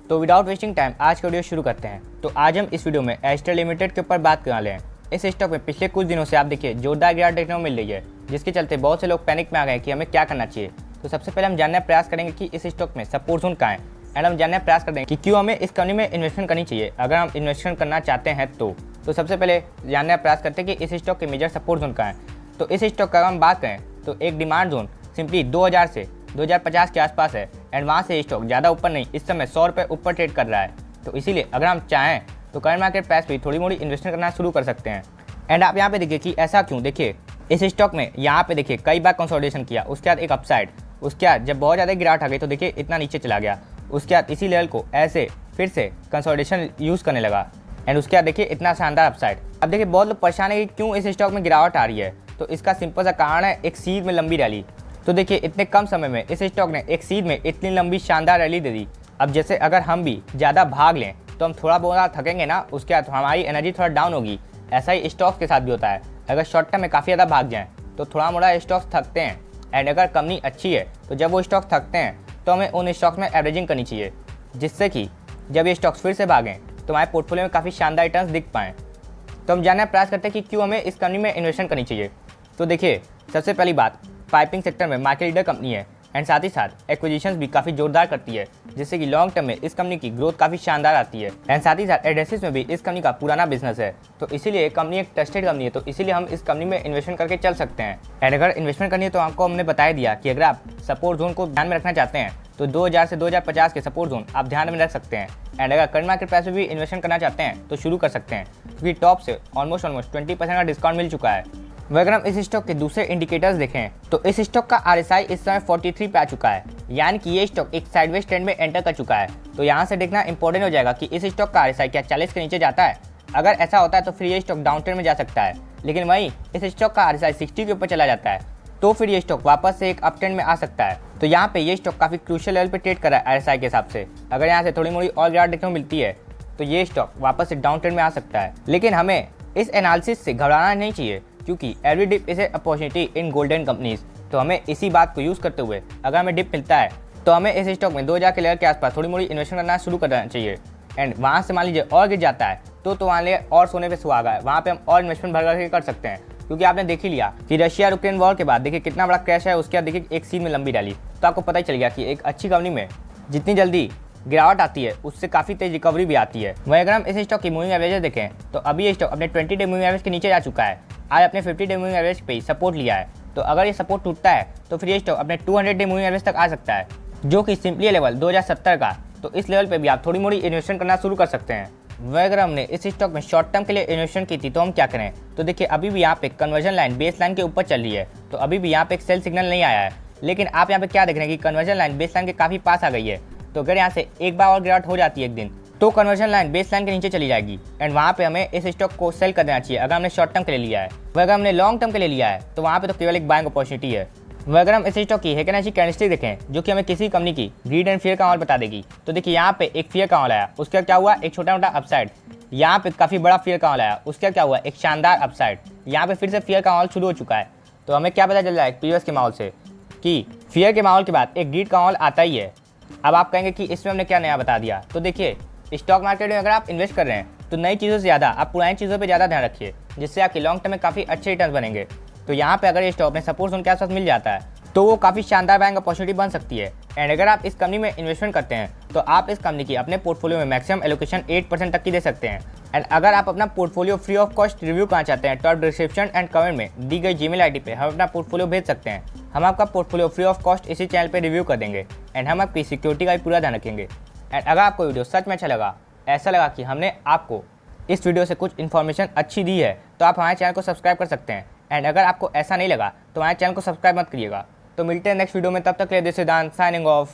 तो without wasting time आज का वीडियो शुरू करते हैं। तो आज हम इस वीडियो में एस्ट्रल लिमिटेड के ऊपर बात करने वाले हैं। इस स्टॉक में पिछले कुछ दिनों से आप देखिए जोरदार गिरावट देखने को मिल रही है, जिसके चलते बहुत से लोग पैनिक में आ गए कि हमें क्या करना चाहिए। तो सबसे पहले हम जानने का प्रयास करेंगे कि इस स्टॉक में सपोर्ट जोन कहाँ है, एंड हम जानने का प्रयास करेंगे कि क्यों हमें इस कंपनी में इन्वेस्टमेंट करनी चाहिए अगर हम इन्वेस्टमेंट करना चाहते हैं। तो सबसे पहले जानने का प्रयास करते हैं कि इस स्टॉक के मेजर सपोर्ट जोन कहाँ है। तो इस स्टॉक का अगर हम बात करें तो एक डिमांड जोन सिंपली 2000 से 2050 के आसपास है, एंड वहाँ से स्टॉक ज़्यादा ऊपर नहीं, इस समय 100 रुपये ऊपर ट्रेड कर रहा है। तो इसीलिए अगर हम चाहें तो करंट मार्केट प्राइस पे थोड़ी मोड़ी इन्वेस्टमेंट करना शुरू कर सकते हैं। एंड आप यहाँ पे देखिए कि ऐसा क्यों। देखिए इस स्टॉक में यहाँ पे देखिए कई बार कंसोलिडेशन किया, उसके बाद एक अपसाइड, उसके बाद जब बहुत ज़्यादा गिरावट आ गई तो देखिए इतना नीचे चला गया, उसके बाद इसी लेवल को ऐसे फिर से कंसोलिडेशन यूज़ करने लगा, एंड उसके बाद देखिए इतना शानदार अपसाइड। अब देखिए बहुत लोग परेशान है कि क्यों इस स्टॉक में गिरावट आ रही है। तो इसका सिंपल सा कारण है एक सीध में लंबी रैली। तो देखिए इतने कम समय में इस स्टॉक ने एक सीध में इतनी लंबी शानदार रैली दे दी। अब जैसे अगर हम भी ज़्यादा भाग लें तो हम थोड़ा बहुत थकेंगे ना, उसके बाद हमारी एनर्जी थोड़ा डाउन होगी। ऐसा ही स्टॉक्स के साथ भी होता है। अगर शॉर्ट टर्म में काफ़ी ज़्यादा भाग जाएँ तो थोड़ा मोड़ा स्टॉक्स थकते हैं, एंड अगर कंपनी अच्छी है तो जब वो स्टॉक्स थकते हैं तो हमें उन स्टॉक्स में एवरेजिंग करनी चाहिए, जिससे कि जब ये स्टॉक्स फिर से भागें तो हमारे पोर्टफोलियो में काफ़ी शानदार रिटर्न्स दिख पाएँ। तो हम जानने का प्रयास करते हैं कि क्यों हमें इस कंपनी में इन्वेस्टमेंट करनी चाहिए। तो देखिए सबसे पहली बात, पाइपिंग सेक्टर में मार्केट लीडर कंपनी है, एंड साथ ही साथ एक्विजिशंस भी काफ़ी जोरदार करती है, जिससे कि लॉन्ग टर्म में इस कंपनी की ग्रोथ काफ़ी शानदार आती है। एंड साथ ही साथ एडेसिव्स में भी इस कंपनी का पुराना बिजनेस है, तो इसीलिए कंपनी एक ट्रस्टेड कंपनी है, तो इसीलिए हम इस कंपनी में इन्वेस्टमेंट करके चल सकते हैं। एंड अगर इन्वेस्टमेंट करनी है तो आपको हमने बताया दिया कि अगर आप सपोर्ट जोन को ध्यान में रखना चाहते हैं तो 2000 से 2050 के सपोर्ट जोन आप ध्यान में रख सकते हैं। एंड अगर करंट मार्केट प्राइस में भी इन्वेस्टमेंट करना चाहते हैं तो शुरू कर सकते हैं, क्योंकि टॉप से ऑलमोस्ट 20% का डिस्काउंट मिल चुका है। वह अगर हम इस स्टॉक के दूसरे इंडिकेटर्स देखें तो इस स्टॉक का RSI इस समय 43 पे आ चुका है, यानी कि ये स्टॉक एक साइडवेज ट्रेंड में एंटर कर चुका है। तो यहाँ से देखना इंपॉर्टेंट हो जाएगा कि इस स्टॉक का RSI क्या 40 के नीचे जाता है। अगर ऐसा होता है तो फिर ये स्टॉक डाउन ट्रेंड में जा सकता है, लेकिन वहीं इस स्टॉक का RSI 60 के ऊपर चला जाता है तो फिर ये स्टॉक वापस से एक अप ट्रेंड में आ सकता है। तो यहाँ पे ये स्टॉक काफ़ी क्रूशियल लेवल पे ट्रेड कर रहा है RSI के हिसाब से। अगर यहाँ से थोड़ी मोड़ी और गिरावट देखने को मिलती है तो ये स्टॉक वापस से डाउन ट्रेंड में आ सकता है। लेकिन हमें इस एनालिसिस से घबराना नहीं चाहिए, क्योंकि every dip is a opportunity in golden companies. तो हमें इसी बात को यूज़ करते हुए अगर हमें डिप मिलता है तो हमें इस स्टॉक में 2000 के लेवल के आसपास थोड़ी मोड़ी इन्वेस्टमेंट करना शुरू कर देना चाहिए। एंड वहाँ से मान लीजिए और गिर जाता है तो वहाँ लिए और सोने पे सुहागा है, वहाँ पे हम और इन्वेस्टमेंट भर करके कर सकते हैं। क्योंकि आपने देख ही लिया कि रशिया यूक्रेन वॉर के बाद देखिए कितना बड़ा क्रैश है, उसके बाद देखिए एक सीन में लंबी रैली। तो आपको पता ही चल गया कि एक अच्छी कंपनी में जितनी जल्दी गिरावट आती है उससे काफ़ी तेज रिकवरी भी आती है। वहीं अगर हम इस स्टॉक की मूविंग एवरेज देखें तो अभी ये स्टॉक अपने 20 डे मूविंग एवरेज के नीचे जा चुका है, आज अपने 50 डे मूविंग एवरेज पे ही सपोर्ट लिया है। तो अगर ये सपोर्ट टूटता है तो फिर ये स्टॉक अपने 200 डे मूविंग एवरेज तक आ सकता है, जो कि सिंपली लेवल 2070 का। तो इस लेवल पे भी आप थोड़ी मोड़ी इन्वेस्टमेंट करना शुरू कर सकते हैं। वह अगर हमने इस स्टॉक में शॉर्ट टर्म के लिए इन्वेस्टमेंट की थी तो हम क्या करें। तो देखिए अभी भी यहाँ पे कन्वर्जन लाइन बेस लाइन के ऊपर चल रही है, तो अभी भी यहाँ पे एक सेल सिग्नल नहीं आया है। लेकिन आप यहाँ पे क्या देख रहे हैं कि कन्वर्जन लाइन बेस लाइन के काफ़ी पास आ गई है। तो अगर यहाँ से एक बार और गिरावट हो जाती है एक दिन तो कन्वर्जन लाइन बेस लाइन के नीचे चली जाएगी, एंड वहाँ पे हमें इस स्टॉक को सेल कर देना चाहिए अगर हमने शॉर्ट टर्म के लिए लिया है। वह अगर हमने लॉन्ग टर्म के लिए लिया है तो वहाँ पे तो केवल एक बाइंग अपॉर्चुनिटी है। वह अगर हम इस स्टॉक की हेकेनेची कैंडलस्टिक देखें, जो कि हमें किसी कंपनी की ग्रीड एंड फियर का माहौल बता देगी। तो देखिए यहाँ पे एक फियर का माहौल आया, उसका क्या हुआ, एक छोटा मोटा अपसाइड। यहाँ पे काफ़ी बड़ा फियर का माहौल आया, उसका क्या हुआ, एक शानदार अपसाइड। यहाँ पे फिर से फियर का माहौल शुरू हो चुका है। तो हमें क्या पता चल रहा है प्रीवियस के माहौल से कि फियर के माहौल के बाद एक ग्रीड का माहौल आता ही है। अब आप कहेंगे कि इसमें हमने क्या नया बता दिया। तो देखिए स्टॉक मार्केट में अगर आप इन्वेस्ट कर रहे हैं तो नई चीज़ों से ज़्यादा आप पुरानी चीज़ों पे ज़्यादा ध्यान रखिए, जिससे आपके लॉन्ग टर्म में काफ़ी अच्छे रिटर्न बनेंगे। तो यहाँ पे अगर ये स्टॉक अपने सपोर्ट जोन के आसपास मिल जाता है तो वो काफ़ी शानदार बाइंग अपॉर्चुनिटी बन सकती है। एंड अगर आप इस कंपनी में इन्वेस्टमेंट करते हैं तो आप इस कंपनी की अपने पोर्टफोलियो में मैक्सिमम एलोकेशन 8% तक की दे सकते हैं। एंड अगर आप अपना portfolio free of cost review करना चाहते हैं तो आप डिस्क्रिप्शन एंड कमेंट में दी गई जीमेल आईडी पे हम अपना पोर्टफोलियो भेज सकते हैं। हम आपका पोर्टफोलियो फ्री ऑफ कॉस्ट इसी चैनल पे रिव्यू कर देंगे, एंड हम आपकी सिक्योरिटी का भी पूरा ध्यान रखेंगे। एंड अगर आपको वीडियो सच में अच्छा लगा, ऐसा लगा कि हमने आपको इस वीडियो से कुछ इन्फॉर्मेशन अच्छी दी है, तो आप हमारे चैनल को सब्सक्राइब कर सकते हैं। एंड अगर आपको ऐसा नहीं लगा तो हमारे चैनल को सब्सक्राइब मत करिएगा। तो मिलते हैं नेक्स्ट वीडियो में, तब तक के लिए दिस इज दान साइनिंग ऑफ।